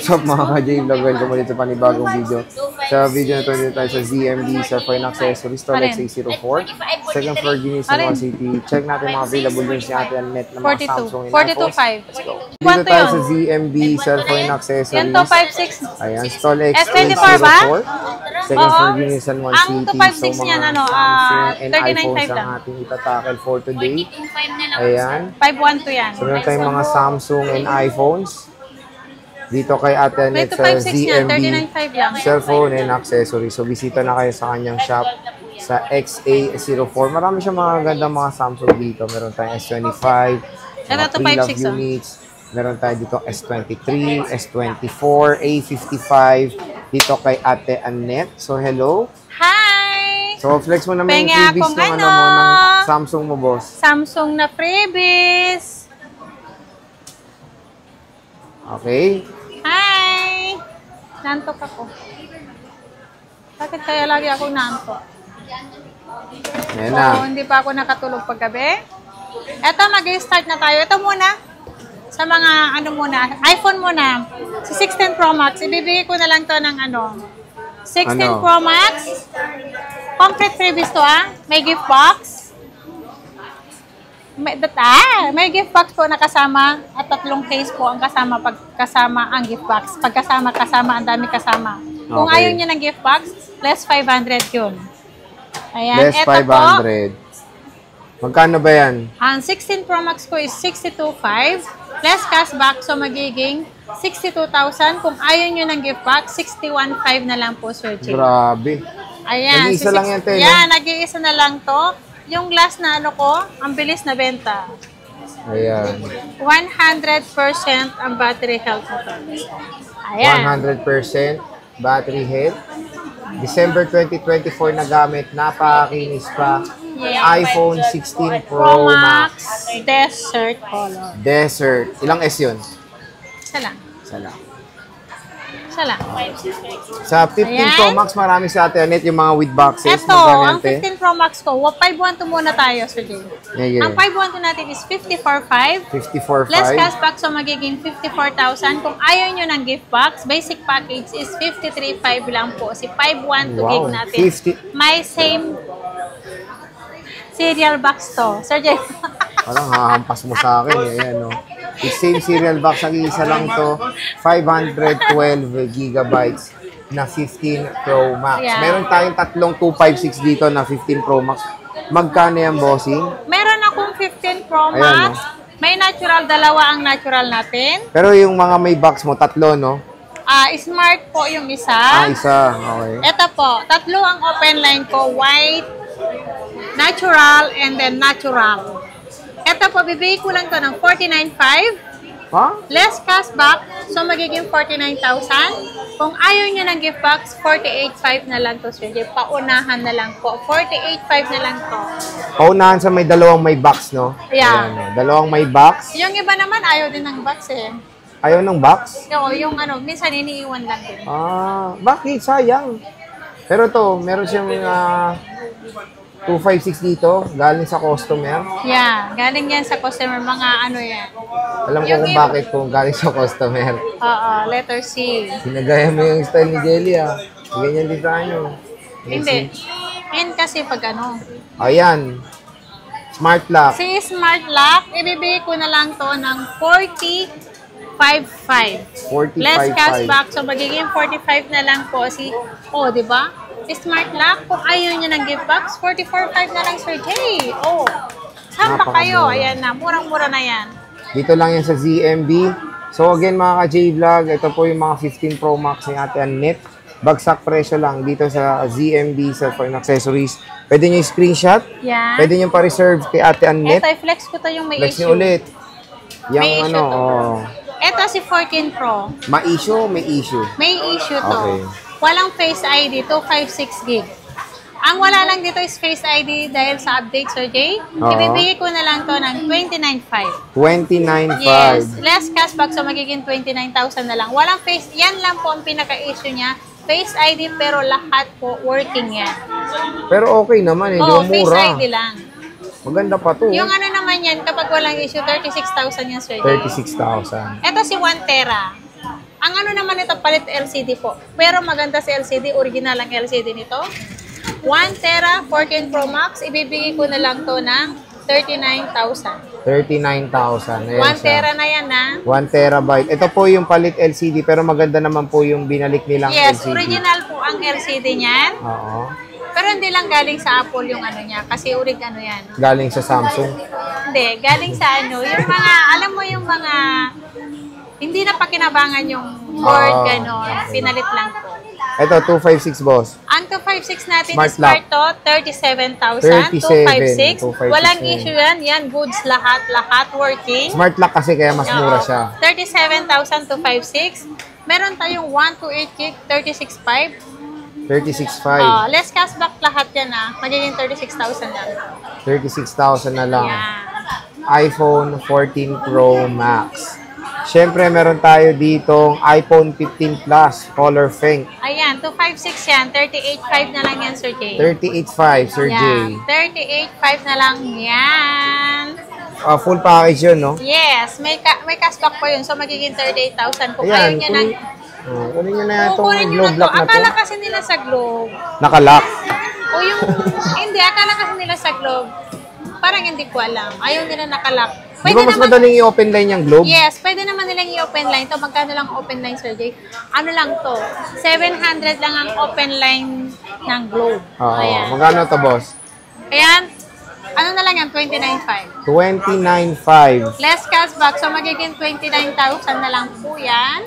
What's up mga ka-J-Vlog? Welcome ulit sa panibagong video. Sa video na ito, dito tayo sa ZMB sa Fine Accessories, Tolex A04. Second floor, Guinea City. Check natin mga available dun si Ate Annette ng mga Samsung and iPhones. 42.5. Let's go. Dito tayo sa ZMB sa Fine Accessories. Yan to, 5.6. Ayan, Tolex S24 ba? A04. Second floor, Guinea City. Ang 256 niyan, ano, Samsung and 39.5 iPhones lang. ang ating itatakil for today. Ayan. 5.12 yan. So, meron tayong mga Samsung and iPhones. Dito kay Ate Annette sa 256 yan, ZMB 39.5 lang. cellphone and accessories. So, bisita na kayo sa kanyang shop sa XA04. Marami siyang mga gandang mga Samsung dito. Meron tayong S25, mga pre-love units. Meron tayo dito S23, S24, A55. Dito kay Ate Annette. So, hello. Hi! So, flex mo naman yung Penga freebies akong ng, mo, ng Samsung mo, boss. Samsung na freebies. Okay. Hi! Nantok ako. Bakit kaya lagi ako nantok? Ayan na. Hindi pa ako nakatulog paggabi. Eto, mag-start na tayo. Ito muna. Sa mga, ano muna, iPhone muna. Si 16 Pro Max. Ibibigay ko na lang to ng 16 Pro Max. Complete freebies to May gift box. May gift box po na kasama at 3 case po ang kasama pagkasama ang gift box. Pagkasama ang dami kasama. Kung ayaw niyo ng gift box, less 500 yun. Ayan, less 500. Magkano ba yan? Ang 16 Pro Max ko is 62.5. Less cashback, so magiging 62,000. Kung ayaw nyo ng gift box, 61.5 na lang po, Sir Jay. Grabe. Ayan. Nag-iisa lang yan, Te. Yan, nag-iisa na lang to. Yung last na ko, ang bilis na benta. Ayan. 100% ang battery health nito. Ayan. 100% battery health. December 2024 na gamit. Napakakinis pa. Yeah. iPhone 16 Pro Max. Desert color. Desert. Ilang S yun? Isa lang. Isa lang. Isa lang. Sa 15 Pro Max, marami sa Ate Annette yung mga with boxes. Ito, ang 15 Pro Max ko, 512 muna tayo, Sir Jay. Yeah. Ang 512 natin is 54.5. 54.5. Less cashback, so magiging 54,000. Kung ayaw nyo ng gift box, basic package is 53.5 lang po. Si 512 gig natin. 50. May same serial box to. Sir Jay. Parang hahampas mo sa akin. Ayan, no? The same serial box, nag-iisa lang to. 512 gigabytes na 15 Pro Max. Yeah. Meron tayong tatlong 256 dito na 15 Pro Max. Magkano yan, bossing? Meron akong 15 Pro Ayan, Max. no? May natural, dalawa ang natural natin. Pero yung mga may box mo, tatlo, no? Smart po yung isa. Isa. Okay. Ito po, tatlo ang open line ko. White, natural, and then natural. Ito po, bibigay ko lang to ng 49.5. Ha? Less cashback, so magiging 49,000. Kung ayaw nyo ng gift box, 48.5 na lang to, Sir Jay. Paunahan na lang po. 48.5 na lang to. Paunahan sa may dalawang may box, no? Yeah. Ayan, no? Dalawang may box. Yung iba naman, ayaw din ng box eh. Ayaw ng box? Yung minsan iniiwan lang din. Bakit? Sayang. Pero to, meron siyang 256 dito, galing sa customer. Yeah, galing yan sa customer, mga yan. Alam ko kung bakit kung galing sa customer. Oo, letter C. Sinagaya mo yung style ni Jelly, Ganyan din tayo. Hindi. Yan kasi pag Ayan. Smart lock. Si Smart Lock, ibibigay ko na lang to ng 45.5. 45.5. Less cashback, so magiging 45 na lang po. Di ba? Smart Lock, kung ayaw nyo ng gift box, 44.5 na lang, Sir Jay. Saan pa kayo? Ayan na, murang-mura na yan. Dito lang yan sa ZMB. So again mga ka-J-Vlog, ito po yung mga 15 Pro Max ni Ate Annette. Bagsak presyo lang dito sa ZMB sa Fine Accessories. Pwede nyo screenshot. Yan. Pwede nyo pa-reserve kay Ate Annette. Ito, i-flex ko to yung may flex issue. nyo ulit. Yung Ito si 14 Pro. Ma-issue, may issue. May issue to. Okay. Walang Face ID, 256 gig. Ang wala lang dito is Face ID dahil sa update, Sir Jay. Ibibigay ko na lang to ng 29.5. 29.5. Yes. Less cashback, so magiging 29,000 na lang. Walang Face, yan lang po ang pinaka-issue niya. Face ID, pero lahat po working yan. Pero okay naman, di ba mura? Face ID lang. Maganda pa to. Yung naman yan, kapag walang issue, 36,000 yan, Sir Jay. 36,000. Ito si 1 Tera. Ang ano naman ito, palit LCD po. Pero maganda si LCD, original ang LCD nito. 1 tera, 14 Pro Max, ibibigay ko na lang to ng 39,000. 39,000. 1 tera na yan na. 1 terabyte. Ito po yung palit LCD, pero maganda naman po yung binalik nilang Yes, LCD. original po ang LCD niyan. Oo. Pero hindi lang galing sa Apple yung ano niya, kasi ano yan. Galing sa Samsung. Hindi, galing sa ano, yung mga, alam mo yung mga, hindi na pakinabangan yung board, gano'n. Pinalit lang po. Ito, 256, boss. Ang 256 natin Smart is smart to, 37,000, 256. 256 Walang na issue yan. Yan, goods lahat working. Smart lock kasi kaya mas mura siya. 37,000 256. Meron tayong 128 gig, 36.5. 36.5. Less cashback lahat yan magiging 36,000 lang. 36,000 na lang. Yan. iPhone 14 Pro Max. Siyempre, meron tayo ditong iPhone 15 Plus, color pink. Ayan, 256 yan. 38.5 na lang yan, Sir Jay. 38.5, Sir Jay. 38.5 na lang yan. Full package yun, no? Yes, may cashback pa yun. So, magiging 38,000. Kung ayaw Ayan, niya ng... kunin nyo na itong Kukunin nyo globe na lock to. na to. Akala kasi nila sa globe. Nakalock. O yung... Hindi, akala kasi nila sa globe. Parang hindi ko alam. Ayaw nila nakalock. Di ba mas madaling i-open line yung globe? Yes, pwede naman nilang i-open line to. Magkano lang open line, Sir Jay? Ano lang to? 700 lang ang open line ng globe. Oo. Ayan. Magkano to, boss? Ayan. Ano na lang yan? 29.5. 29.5. Less cashback. So, magiging 29,000 na lang po yan.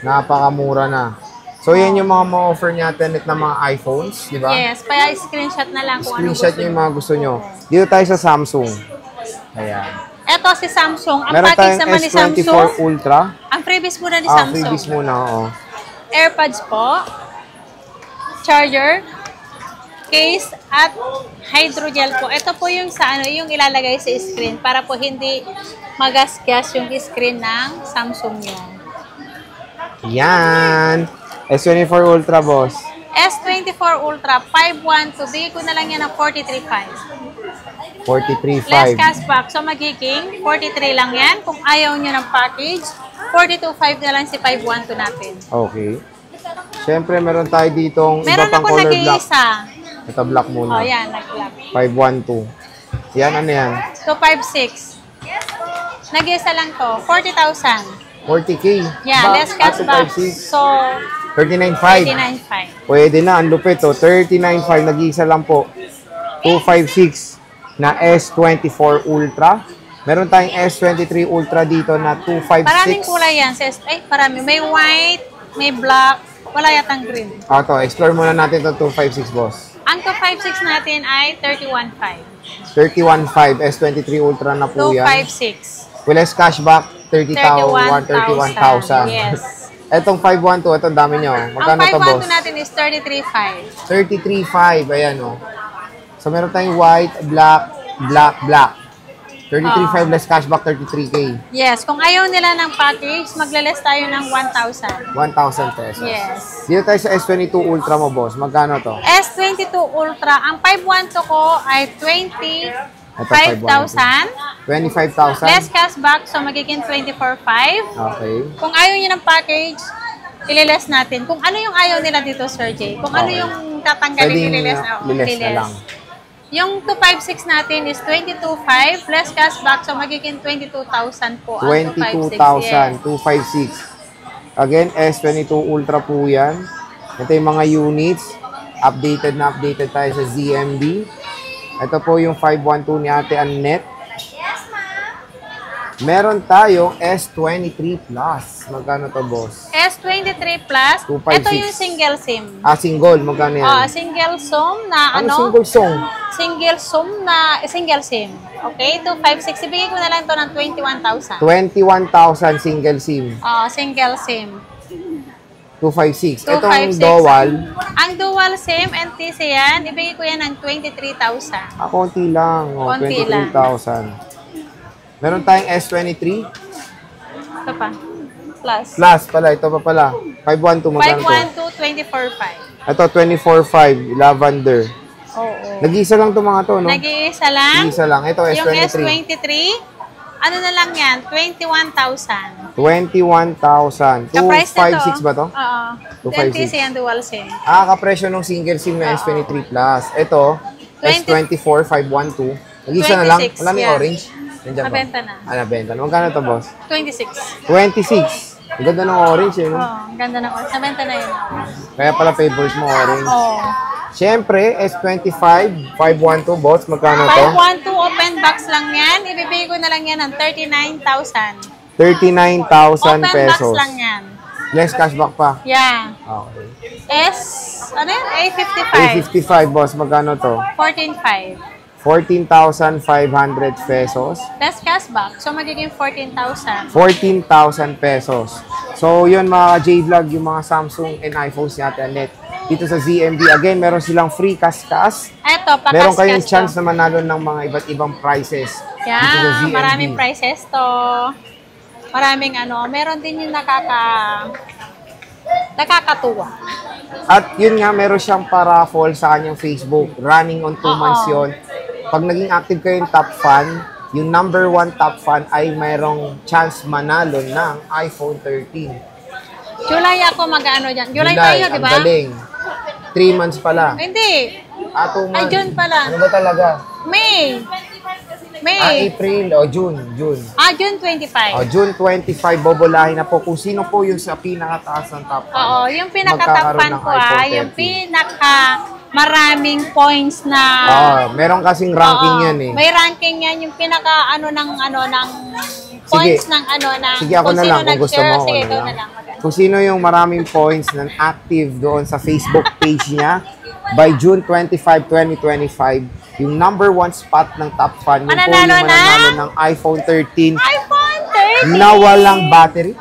Napakamura na. So, yan yung mga ma-offer natin ng mga iPhones, di ba? Yes, kaya screenshot na lang kung ano Screenshot gusto nyo yung nyo. mga gusto nyo. Dito tayo sa Samsung. Ayan. Ito si Samsung. Ang Meron package tayong naman ni S24 Samsung. Ultra. Ang freebies muna ni Samsung. Freebies muna, oo. AirPods po. Charger. Case. At hydrogel po. Ito po yung sa ano, yung ilalagay sa screen para po hindi magasgas yung screen ng Samsung nyo. Yan. S24 Ultra, boss. S24 Ultra 512. Bigay ko na lang yan ng 43.5. 43.5. Less cashback. So, magiging 43 lang yan. Kung ayaw nyo ng package, 42.5 na lang si 512 natin. Okay. Siyempre, meron tayo ditong Meron iba pang ako color black. nag-iisa. Ito, black muna. O, yan. Nag-black. 512. Yan, ano yan? 256. Nag-iisa lang to. 40,000. 40K. Yeah, less cashback. 256. So, 39.5. 39.5. Pwede na, ang lupit. 39.5, nag-iisa lang po. 256 na S24 Ultra. Meron tayong S23 Ultra dito na 256. Maraming kulay yan. Ay, marami. May white, may black, wala yatang green. Ito, explore muna natin itong 256, boss. Ang 256 natin ay 31.5. 31.5, S23 Ultra na po yan. 256. With less cashback, 31,000. Yes. Etong 512, itong dami nyo. Ang Magkano to, boss? 512 natin is 33.5. 33.5, ayan o. So, meron tayong white, black, black, black. 33.5 less cashback, 33K. Yes. Kung ayaw nila ng package, magle-less tayo ng 1,000. 1,000 pesos. Yes. Dito tayo sa S22 Ultra mo, boss. Magkano to? S22 Ultra, ang 512 ko ay 25,000. 25,000? Less cashback, so magiging 24,500. Okay. Kung ayaw nyo ng package, ililess natin. Kung ano yung ayaw nila dito, Sir Jay. Kung ano Okay. yung tatanggalin, Pwedeng ililess liless na lang. Yung 256 natin is 22,500. Less cashback, so magiging 22,000 po. ang 22,000, 256. Again, S22 Ultra po yan. Ito yung mga units. Updated na updated tayo sa ZMB. Ito po yung 512 ni Ate Annette. Meron tayong S23 Plus. Magkano to, boss? S23 Plus. 256. Ito yung single SIM. Single. Magkano yan? Single SIM na Ano single song? Single SIM na single SIM. Okay, 256. Ibigay ko na lang to ng 21,000. 21,000 single SIM. Single SIM. 256. 256. Itong dual, Ang dual SIM NTC yan, ibigay ko yan ng 23,000. konti lang. Konti lang. 23,000. Meron tayong S23 Ito pa. Plus. Plus pala. Ito pa pala. 512. Magkano to? 512, 24,500. Ito, 24,500. Lavender. Oo. Nag-iisa lang to mga to, no? Nag-iisa lang. Nag-iisa lang. Ito, Yung S23. S23, Ano na lang yan? 21,000. 21,000. Ka-price na to. 256 ba to? Oo. 256. NTC and dual SIM. Kapresyo ng single SIM na S23 Plus. Ito, 20 S24 512. Nag-isa na lang. 26, Wala may yeah. orange. Nandiyan ba? Nabenta na. Nabenta na. Magkano to, boss? 26. 26. Ang ganda ng orange, eh, no? Oo, ang ganda ng orange. Nabenta na yun. Kaya pala favorite mo, orange. Oo. Siyempre, S25 512, boss. Magkano to? 512 open box lang yan. Ibibigay ko na lang yan ng 39,000. 39,000 Open pesos. box lang yan. Less cashback pa. Yeah. Okay. Ano yan? A55. A55, boss. Magkano to? 14,500. 14,500 pesos. Less cashback. So, magiging 14,000. 14,000 pesos. So, yun mga J-Vlog, yung mga Samsung and iPhones natin net. Dito sa ZMB, again, meron silang free kaskas. Eto, pakas-kas Meron kayong to. chance na manalo ng mga iba't ibang prizes. Dito sa Yeah, ZMB. maraming prices to. Maraming meron din yung nakakatuwa. At yun nga, meron siyang para-fall sa kanyang Facebook. Running on 2 months yun. Pag naging active kayo yung top fan, yung number 1 top fan ay mayroong chance manalo ng iPhone 13. July ako mag-ano dyan. July tayo, di ba? Ang galing. 3 months pala. Hindi. 2 months. Ay, June pala. Ano ba talaga? May. May. April o June. June. June 25. June 25, bobolahin na po kung sino po yung sa pinakataas ng top fan. Oo, yung pinaka-top fan ko yung maraming points na meron kasing ranking yan eh. May ranking yan yung pinaka ng points ng Sige, ako kung na sino lang kung gusto mo. nag-share. Sige, Ako ikaw na na lang. lang. Kung sino yung maraming points na active doon sa Facebook page niya, by June 25, 2025, yung number 1 spot ng top fan, yun po yung mananalo ng iPhone 13 iPhone 13! na walang battery.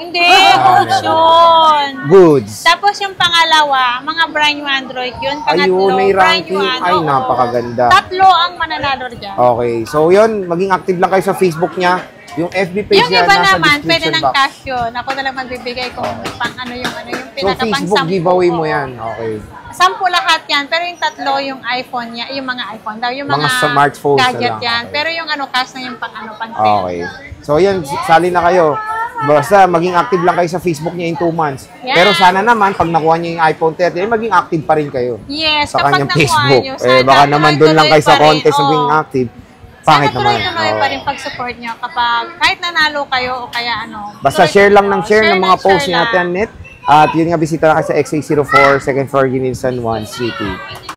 Hindi, goods yun. Goods. Tapos yung pangalawa, mga brand new Android yun. Ayun, Pangatlo, may brand new ranking. Ay, napakaganda. Tatlo ang mananalo dyan. Okay, so yun, maging active lang kayo sa Facebook niya. Yung FB page Yung niya iba nasa naman, pwede description ng box. cash yun. Ako na lang magbibigay kung pang yung So, pinaka-pang Facebook giveaway mo yan. Okay. 10 lahat yan, pero yung tatlo yung iPhone niya, yung mga iPhone daw, yung Mga smartphones na gadget lang. yan. Okay. Pero yung cash na yung pang pang Okay. So, yan, sali na kayo. Basta, maging active lang kayo sa Facebook niya in 2 months. Yeah. Pero sana naman, pag nakuha niyo yung iPhone 13, maging active pa rin kayo. Yes, Sa kapag kanyang nakuha Facebook. nyo, Baka naman doon lang kayo sa contest na maging active. Pangit sana naman. tuloy-tuloy pa rin pag-support nyo kapag kahit nanalo kayo o kaya Basta share lang ng share ng mga ng posts share natin, net. At yun nga, bisita na kayo sa XA04, second floor, Ginin, San Juan City.